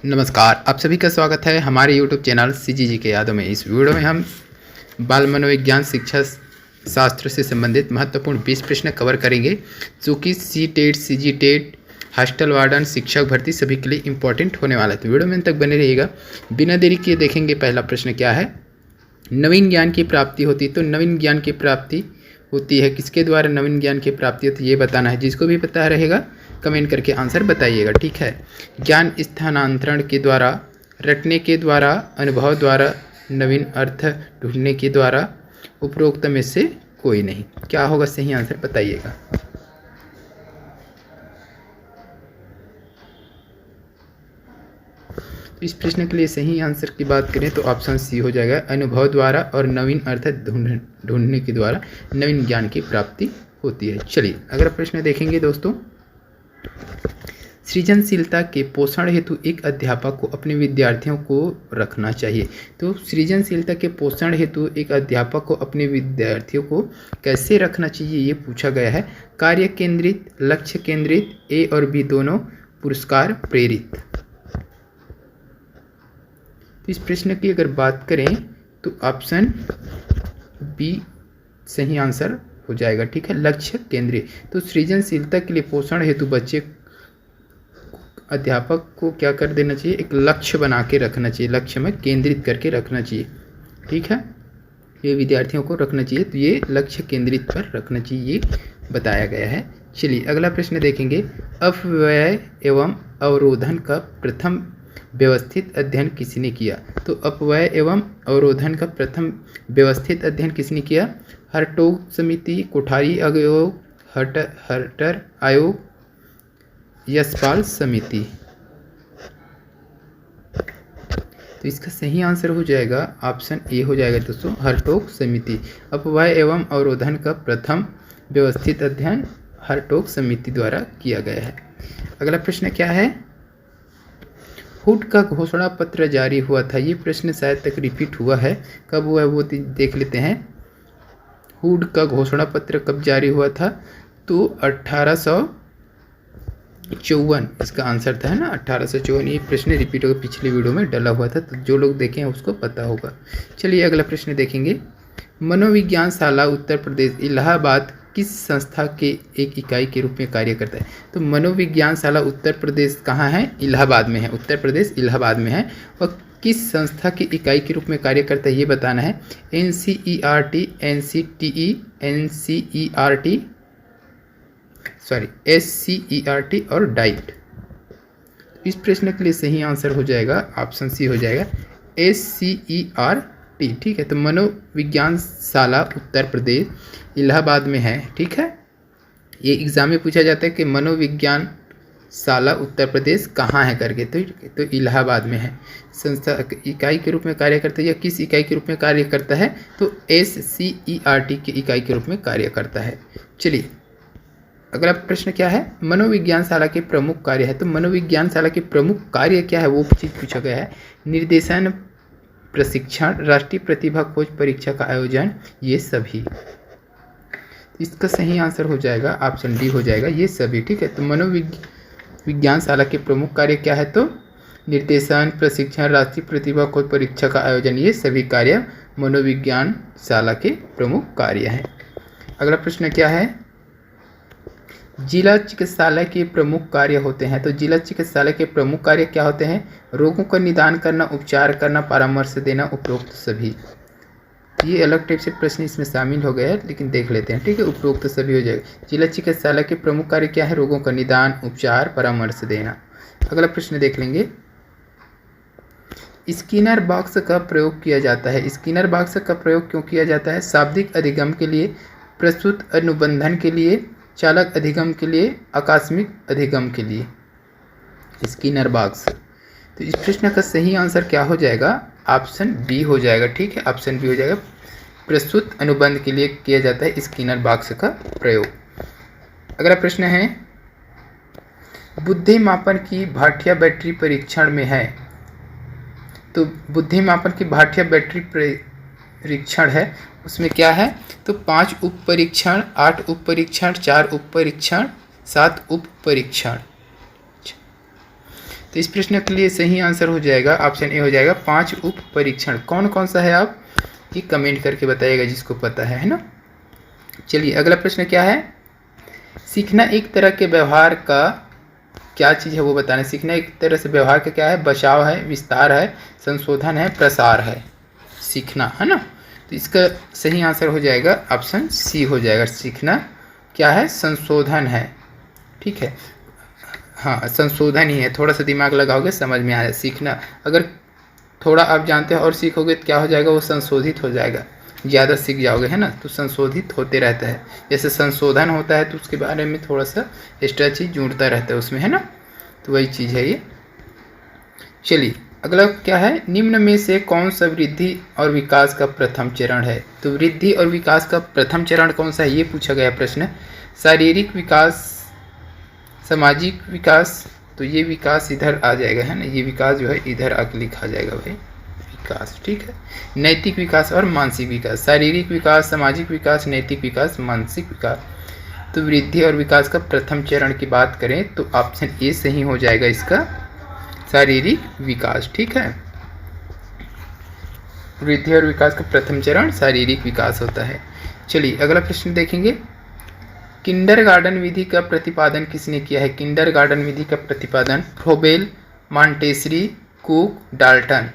नमस्कार, आप सभी का स्वागत है हमारे यूट्यूब चैनल सीजीजी के यादों में। इस वीडियो में हम बाल मनोविज्ञान शिक्षा शास्त्र से संबंधित महत्वपूर्ण 20 प्रश्न कवर करेंगे, जो कि C TET, CG TET, hostel warden, शिक्षक भर्ती सभी के लिए इंपॉर्टेंट होने वाला है। तो वीडियो में तक बने रहिएगा। बिना देरी किए देखेंगे पहला प्रश्न क्या है। नवीन ज्ञान की प्राप्ति होती, तो नवीन ज्ञान की प्राप्ति होती है किसके द्वारा नवीन ज्ञान की प्राप्ति होती है ये बताना है। जिसको भी पता रहेगा कमेंट करके आंसर बताइएगा, ठीक है। ज्ञान स्थानांतरण के द्वारा, रटने के द्वारा, अनुभव द्वारा, नवीन अर्थ ढूंढने के द्वारा, उपरोक्त में से कोई नहीं। क्या होगा सही आंसर बताइएगा। इस प्रश्न के लिए सही आंसर की बात करें तो ऑप्शन सी हो जाएगा, अनुभव द्वारा और नवीन अर्थ ढूंढने के द्वारा नवीन ज्ञान की प्राप्ति होती है। चलिए अगला प्रश्न देखेंगे दोस्तों। सृजनशीलता के पोषण हेतु एक अध्यापक को अपने विद्यार्थियों को रखना चाहिए। तो सृजनशीलता के पोषण हेतु एक अध्यापक को अपने विद्यार्थियों को कैसे रखना चाहिए ये पूछा गया है। कार्य केंद्रित, लक्ष्य केंद्रित, ए और बी दोनों, पुरस्कार प्रेरित। तो इस प्रश्न की अगर बात करें तो ऑप्शन बी सही आंसर हो जाएगा, ठीक है, लक्ष्य केंद्रित। तो सृजनशीलता के लिए पोषण हेतु बच्चे अध्यापक को क्या कर देना चाहिए, एक लक्ष्य बना के रखना चाहिए, लक्ष्य में केंद्रित करके रखना चाहिए, ठीक है। ये विद्यार्थियों को रखना चाहिए, तो ये लक्ष्य केंद्रित पर रखना चाहिए, ये बताया गया है। चलिए अगला प्रश्न देखेंगे। अपव्यय एवं अवरोधन का प्रथम व्यवस्थित अध्ययन किसने किया। तो अपव्यय एवं अवरोधन का प्रथम व्यवस्थित अध्ययन किसने किया। हर्टोग समिति, कोठारी आयोग, हर्टर आयोग, यशपाल समिति। तो इसका सही आंसर हो जाएगा ऑप्शन ए हो जाएगा दोस्तों, हर्टोग समिति। अपव्यय एवं अवरोधन का प्रथम व्यवस्थित अध्ययन हर्टोग समिति द्वारा किया गया है। अगला प्रश्न क्या है। हुड का घोषणा पत्र जारी हुआ था। ये प्रश्न शायद तक रिपीट हुआ है, कब हुआ है वो देख लेते हैं। हुड का घोषणा पत्र कब जारी हुआ था, तो 1854 इसका आंसर था, है ना, 1854। ये प्रश्न रिपीट होकर पिछली वीडियो में डला हुआ था, तो जो लोग देखें उसको पता होगा। चलिए अगला प्रश्न देखेंगे। मनोविज्ञान शाला उत्तर प्रदेश इलाहाबाद किस संस्था के एक इकाई के रूप में कार्य करता है। तो मनोविज्ञान शाला उत्तर प्रदेश कहाँ है, इलाहाबाद में है, उत्तर प्रदेश इलाहाबाद में है। और किस संस्था की इकाई के रूप में कार्य करता है ये बताना है। NCERT, NCTE, NCERT, SCERT और डाइट। इस प्रश्न के लिए सही आंसर हो जाएगा ऑप्शन सी हो जाएगा, SCERT, ठीक है। तो मनोविज्ञान शाला उत्तर प्रदेश इलाहाबाद में है, ठीक है। ये एग्जाम में पूछा जाता है कि मनोविज्ञान शाला उत्तर प्रदेश कहाँ है करके, तो इलाहाबाद में है। संस्था इकाई के रूप में कार्य करता है या किस इकाई के रूप में कार्य करता है, तो SCERT की इकाई के रूप में कार्य करता है। चलिए अगला प्रश्न क्या है। मनोविज्ञान शाला के प्रमुख कार्य है। तो मनोविज्ञान शाला के प्रमुख कार्य क्या है वो चीज़ पूछा गया है। निर्देशन, प्रशिक्षण, राष्ट्रीय प्रतिभा खोज परीक्षा का आयोजन, ये सभी। इसका सही आंसर हो जाएगा ऑप्शन डी हो जाएगा, ये सभी, ठीक है। तो मनोविज्ञान शाला के प्रमुख कार्य क्या है, तो निर्देशन, प्रशिक्षण, राष्ट्रीय प्रतिभा खोज परीक्षा का आयोजन, ये सभी कार्य मनोविज्ञान शाला के प्रमुख कार्य हैं। अगला प्रश्न क्या है। जिला चिकित्सालय के प्रमुख कार्य होते हैं। तो जिला चिकित्सालय के प्रमुख कार्य क्या होते हैं। रोगों का निदान करना, उपचार करना, परामर्श देना, उपरोक्त सभी। ये अलग टाइप से प्रश्न इसमें शामिल हो गया है, लेकिन देख लेते हैं, ठीक है। उपरोक्त सभी हो जाएगा। जिला चिकित्सालय के प्रमुख कार्य क्या है, रोगों का निदान, उपचार, परामर्श देना। अगला प्रश्न देख लेंगे। स्किनर बॉक्स का प्रयोग किया जाता है। स्किनर बॉक्स का प्रयोग क्यों किया जाता है। शाब्दिक अधिगम के लिए, प्रस्तुत अनुबंधन के लिए, चालक अधिगम के लिए, आकस्मिक अधिगम के लिए। Skinner box. तो इस प्रश्न का सही आंसर क्या हो जाएगा, ऑप्शन बी हो जाएगा, ठीक है, ऑप्शन बी हो जाएगा। प्रस्तुत अनुबंध के लिए किया जाता है स्किनर बॉक्स का प्रयोग। अगला प्रश्न है। बुद्धि मापन की भाटिया बैटरी परीक्षण में है। तो बुद्धि मापन की भाटिया बैटरी परीक्षण है, उसमें क्या है, तो 5 उप परीक्षण, 8 उप परीक्षण, 4 उप परीक्षण, 7 उप परीक्षण। तो इस प्रश्न के लिए सही आंसर हो जाएगा ऑप्शन ए हो जाएगा 5 उप परीक्षण। कौन कौन सा है आप ये कमेंट करके बताइएगा जिसको पता है ना। चलिए अगला प्रश्न क्या है, सीखना एक तरह के व्यवहार का क्या चीज़ है वो बताना। सीखना एक तरह से व्यवहार का क्या है, बचाव है, विस्तार है, संशोधन है, प्रसार है। सीखना है ना, तो इसका सही आंसर हो जाएगा ऑप्शन सी हो जाएगा। सीखना क्या है, संशोधन है। ठीक है, हाँ संशोधन ही है, थोड़ा सा दिमाग लगाओगे समझ में आया। सीखना अगर थोड़ा आप जानते हो और सीखोगे तो क्या हो जाएगा, वो संशोधित हो जाएगा, ज़्यादा सीख जाओगे है ना, तो संशोधित होते रहता है। जैसे संशोधन होता है तो उसके बारे में थोड़ा सा एक्स्ट्रा चीज़ जुड़ता रहता है उसमें है ना, तो वही चीज़ है ये। चलिए अगला क्या है, निम्न में से कौन सा वृद्धि और विकास का प्रथम चरण है। तो वृद्धि और विकास का प्रथम चरण कौन सा है ये पूछा गया प्रश्न। शारीरिक विकास, सामाजिक विकास, तो ये विकास इधर आ जाएगा है ना, ये विकास जो है इधर आके लिखा जाएगा भाई विकास। ठीक है, नैतिक विकास और मानसिक विकास, शारीरिक विकास, सामाजिक विकास, नैतिक विकास, मानसिक विकास। तो वृद्धि और विकास का प्रथम चरण की बात करें तो ऑप्शन ए सही हो जाएगा इसका, शारीरिक विकास। ठीक है, वृद्धि और विकास का प्रथम चरण शारीरिक विकास होता है। चलिए अगला प्रश्न देखेंगे, किंडरगार्टन विधि का प्रतिपादन किसने किया है। किंडरगार्टन विधि का प्रतिपादन फ्रोबेल, मॉन्टेसरी, कुक, डाल्टन।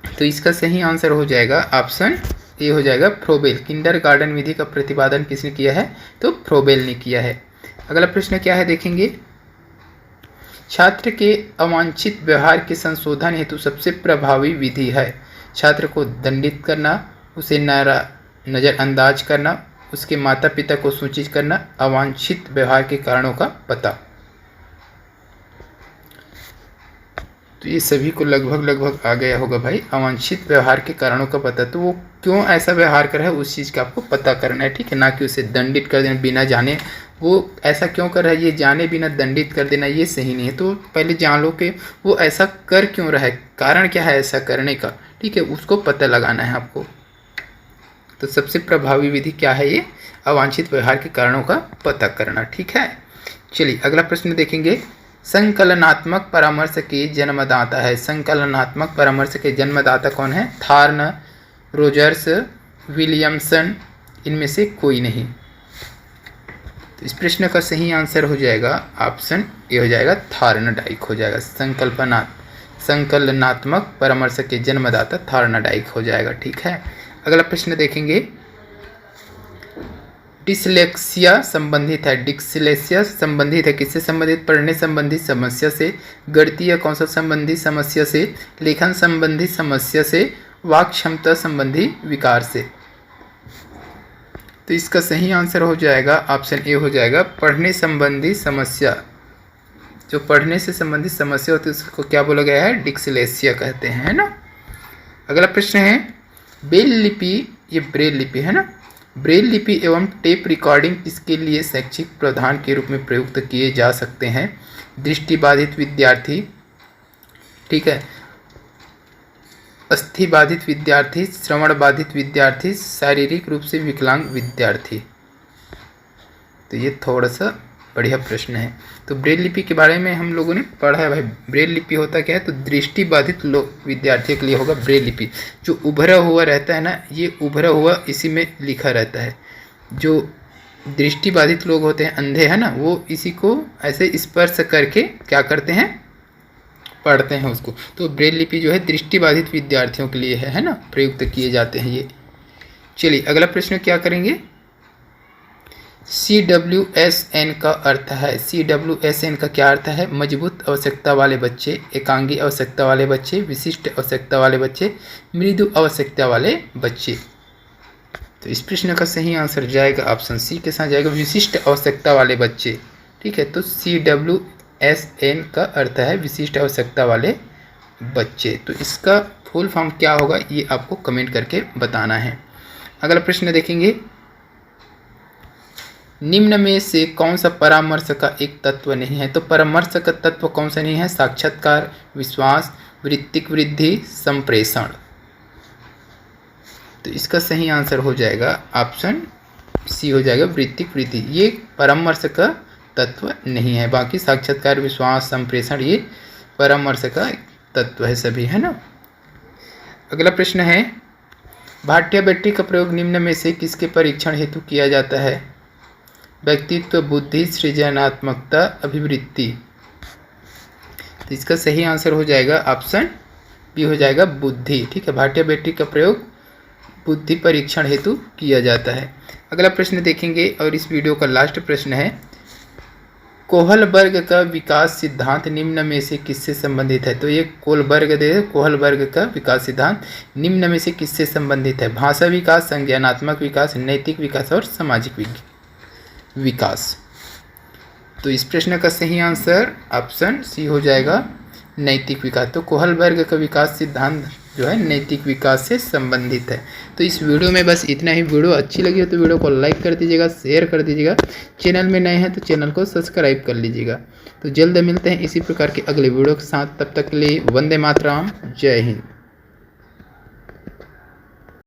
तो इसका सही आंसर हो जाएगा ऑप्शन ए हो जाएगा फ्रोबेल। किंडरगार्टन विधि का प्रतिपादन किसने किया है, तो फ्रोबेल ने किया है। अगला प्रश्न क्या है देखेंगे, छात्र के अवांछित व्यवहार के संशोधन हेतु सबसे प्रभावी विधि है। छात्र को दंडित करना, उसे नज़रअंदाज करना, उसके माता पिता को सूचित करना, अवांछित व्यवहार के कारणों का पता। तो ये सभी को लगभग आ गया होगा भाई, अवांछित व्यवहार के कारणों का पता। तो वो क्यों ऐसा व्यवहार कर रहा है उस चीज़ का आपको पता करना है। ठीक है, ना कि उसे दंडित कर देना बिना जाने, वो ऐसा क्यों कर रहा है ये जाने बिना दंडित कर देना ये सही नहीं है। तो पहले जान लो कि वो ऐसा कर क्यों रहा है, कारण क्या है ऐसा करने का। ठीक है, उसको पता लगाना है आपको। तो सबसे प्रभावी विधि क्या है ये, अवांछित व्यवहार के कारणों का पता करना। ठीक है, चलिए अगला प्रश्न देखेंगे, संकलनात्मक परामर्श के जन्मदाता है। संकलनात्मक परामर्श के जन्मदाता कौन है, थॉर्न, रोजर्स, विलियमसन, इनमें से कोई नहीं। तो इस प्रश्न का सही आंसर हो जाएगा ऑप्शन ए हो जाएगा, थॉर्नडाइक हो जाएगा। संकलनात्मक परामर्श के जन्मदाता थॉर्नडाइक हो जाएगा। ठीक है, अगला प्रश्न देखेंगे, डिसलेक्सिया संबंधित है। डिसलेक्सिया संबंधित है किससे संबंधित, पढ़ने संबंधी समस्या से, गणितीय कौशल संबंधी समस्या से, लेखन संबंधी समस्या से, वाक क्षमता संबंधी विकार से। तो इसका सही आंसर हो जाएगा ऑप्शन ए हो जाएगा, पढ़ने संबंधी समस्या। जो पढ़ने से संबंधित समस्या होती है उसको क्या बोला गया है, डिसलेक्सिया कहते हैं है ना। अगला प्रश्न है, ब्रेल लिपि, ये ब्रेल लिपि है ना, ब्रेल लिपि एवं टेप रिकॉर्डिंग किसके लिए शैक्षिक प्रावधान के रूप में प्रयुक्त किए जा सकते हैं। दृष्टिबाधित विद्यार्थी, ठीक है, अस्थि बाधित विद्यार्थी, श्रवण बाधित विद्यार्थी, शारीरिक रूप से विकलांग विद्यार्थी। तो ये थोड़ा सा बढ़िया प्रश्न है। तो ब्रेल लिपि के बारे में हम लोगों ने पढ़ा है भाई। ब्रेल लिपि होता क्या है, तो दृष्टिबाधित लोग विद्यार्थियों के लिए होगा ब्रेल लिपि। जो उभरा हुआ रहता है ना, ये उभरा हुआ इसी में लिखा रहता है। जो दृष्टिबाधित लोग होते हैं, अंधे हैं ना, वो इसी को ऐसे स्पर्श करके क्या करते हैं, पढ़ते हैं उसको। तो ब्रेल लिपि जो है दृष्टिबाधित विद्यार्थियों के लिए है ना, प्रयुक्त किए जाते हैं ये। चलिए अगला प्रश्न क्या करेंगे, CWSN का अर्थ है। CWSN का क्या अर्थ है, मजबूत आवश्यकता वाले बच्चे, एकांगी आवश्यकता वाले बच्चे, विशिष्ट आवश्यकता वाले बच्चे, मृदु आवश्यकता वाले बच्चे। तो इस प्रश्न का सही आंसर जाएगा ऑप्शन सी के साथ जाएगा, विशिष्ट आवश्यकता वाले बच्चे। ठीक है, तो CWSN का अर्थ है विशिष्ट आवश्यकता वाले बच्चे। तो इसका फुल फॉर्म क्या होगा ये आपको कमेंट करके बताना है। अगला प्रश्न देखेंगे, निम्न में से कौन सा परामर्श का एक तत्व नहीं है। तो परामर्श का तत्व कौन सा नहीं है, साक्षात्कार, विश्वास, वृत्तिक वृद्धि, संप्रेषण। तो इसका सही आंसर हो जाएगा ऑप्शन सी हो जाएगा, वृत्तिक वृद्धि। ये परामर्श का तत्व नहीं है। बाकी साक्षात्कार, विश्वास, संप्रेषण ये परामर्श का तत्व है सभी, है ना। अगला प्रश्न है, भाटिया बैटरी का प्रयोग निम्न में से किसके परीक्षण हेतु किया जाता है? व्यक्तित्व, बुद्धि, सृजनात्मकता, अभिवृत्ति। तो इसका सही आंसर हो जाएगा ऑप्शन बी हो जाएगा बुद्धि। ठीक है, भाटिया बैटरी का प्रयोग बुद्धि परीक्षण हेतु किया जाता है। अगला प्रश्न देखेंगे और इस वीडियो का लास्ट प्रश्न है, कोहलबर्ग का विकास सिद्धांत निम्न में से किससे संबंधित है? तो ये कोहलबर्ग का विकास सिद्धांत निम्न में से किससे संबंधित है? भाषा विकास, संज्ञानात्मक विकास, नैतिक विकास और सामाजिक विकास। तो इस प्रश्न का सही आंसर ऑप्शन सी हो जाएगा नैतिक विकास। तो कोहलबर्ग का विकास सिद्धांत जो है नैतिक विकास से संबंधित है। तो इस वीडियो में बस इतना ही। वीडियो अच्छी लगी हो तो वीडियो को लाइक कर दीजिएगा, शेयर कर दीजिएगा, चैनल में नए हैं तो चैनल को सब्सक्राइब कर लीजिएगा। तो जल्द मिलते हैं इसी प्रकार के अगले वीडियो के साथ, तब तक के लिए वंदे मातरम, जय हिंद।